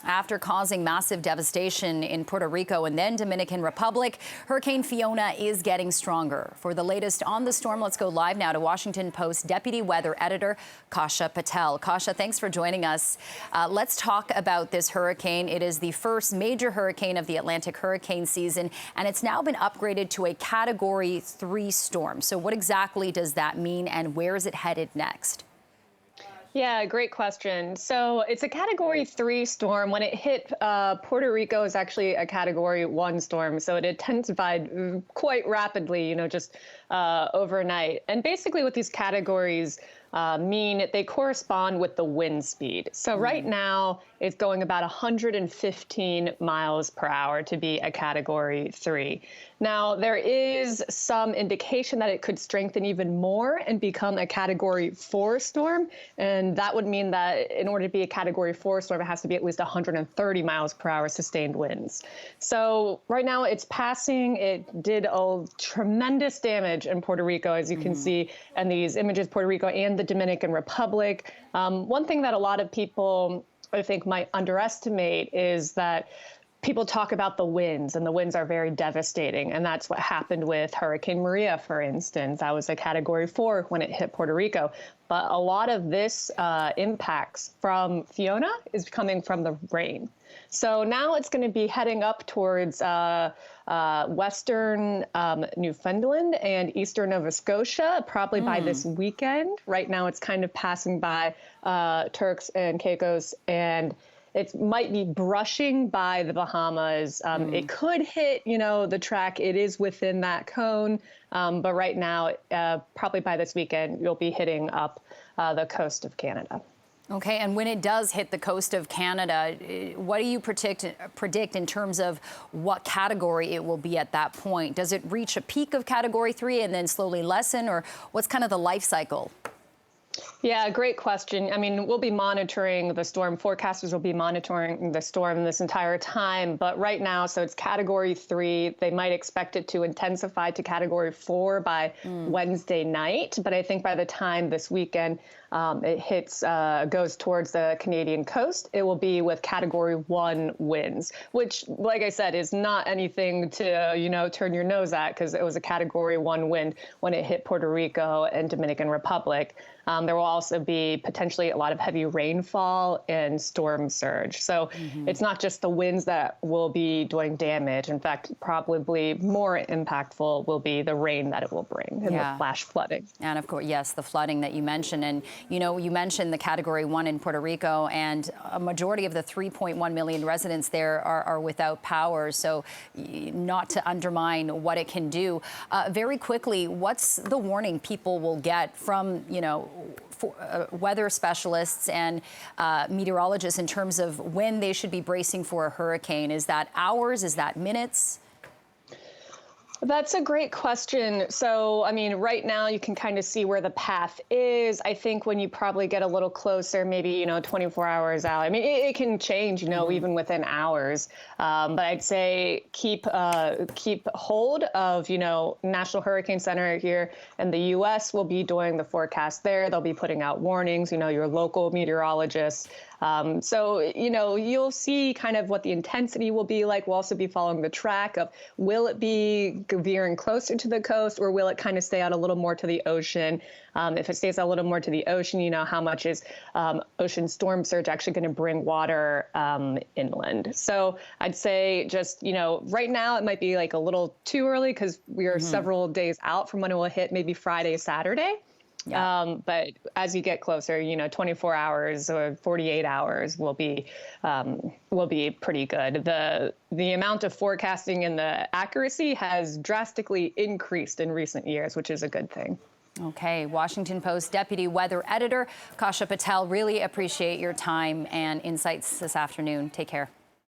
After causing massive devastation in Puerto Rico and then Dominican Republic, Hurricane Fiona is getting stronger. For the latest on the storm, let's go live now to Washington Post Deputy Weather Editor Kasha Patel. Kasha, thanks for joining us. Let's talk about this hurricane. It is the first major hurricane of the Atlantic hurricane season, and it's now been upgraded to a Category 3 storm. So what exactly does that mean, and where is it headed next? Yeah, great question. So it's a Category 3 storm. When it hit Puerto Rico, is actually a Category 1 storm. So it intensified quite rapidly, just overnight. And basically what these categories mean, they correspond with the wind speed. So right now it's going about 115 miles per hour to be a Category 3. Now, there is some indication that it could strengthen even more and become a Category 4 storm. And that would mean that in order to be a Category 4 storm, it has to be at least 130 miles per hour sustained winds. So right now it's passing. It did a tremendous damage in Puerto Rico, as you can see in these images, Puerto Rico and the Dominican Republic. One thing that a lot of people, I think, might underestimate is that people talk about the winds, and the winds are very devastating. And that's what happened with Hurricane Maria, for instance. That was a Category 4 when it hit Puerto Rico. But a lot of this impacts from Fiona is coming from the rain. So now it's going to be heading up towards western Newfoundland and eastern Nova Scotia, probably by this weekend. Right now it's kind of passing by Turks and Caicos, and it might be brushing by the Bahamas. It could hit, the track. It is within that cone. But right now, probably by this weekend, you'll be hitting up the coast of Canada. Okay, and when it does hit the coast of Canada, what do you predict in terms of what category it will be at that point? Does it reach a peak of Category 3 and then slowly lessen, or what's kind of the life cycle? Yeah, great question. I mean, we'll be monitoring the storm. Forecasters will be monitoring the storm this entire time. But right now, so it's Category 3. They might expect it to intensify to Category 4 by Wednesday night. But I think by the time this weekend it hits, goes towards the Canadian coast, it will be with Category 1 winds, which, like I said, is not anything to, turn your nose at, because it was a Category 1 wind when it hit Puerto Rico and Dominican Republic. There will also be potentially a lot of heavy rainfall and storm surge. So it's not just the winds that will be doing damage. In fact, probably more impactful will be the rain that it will bring and the flash flooding. And of course, yes, the flooding that you mentioned. And, you mentioned the Category 1 in Puerto Rico, and a majority of the 3.1 million residents there are without power. So not to undermine what it can do. Very quickly, what's the warning people will get from, weather specialists and meteorologists in terms of when they should be bracing for a hurricane? Is that hours? Is that minutes? That's a great question. So, I mean, right now you can kind of see where the path is. I think when you probably get a little closer, maybe, 24 hours out. I mean, it can change, even within hours. But I'd say keep hold of, National Hurricane Center here in the U.S. will be doing the forecast there. They'll be putting out warnings, your local meteorologists. So, you'll see kind of what the intensity will be like. We'll also be following the track of, will it be veering closer to the coast, or will it kind of stay out a little more to the ocean? If it stays out a little more to the ocean, how much is ocean storm surge actually going to bring water inland? So I'd say just, right now it might be like a little too early, because we are several days out from when it will hit, maybe Friday, Saturday. Yeah. But as you get closer, 24 hours or 48 hours will be pretty good. The amount of forecasting and the accuracy has drastically increased in recent years, which is a good thing. Okay, Washington Post Deputy Weather Editor Kasha Patel, really appreciate your time and insights this afternoon. Take care.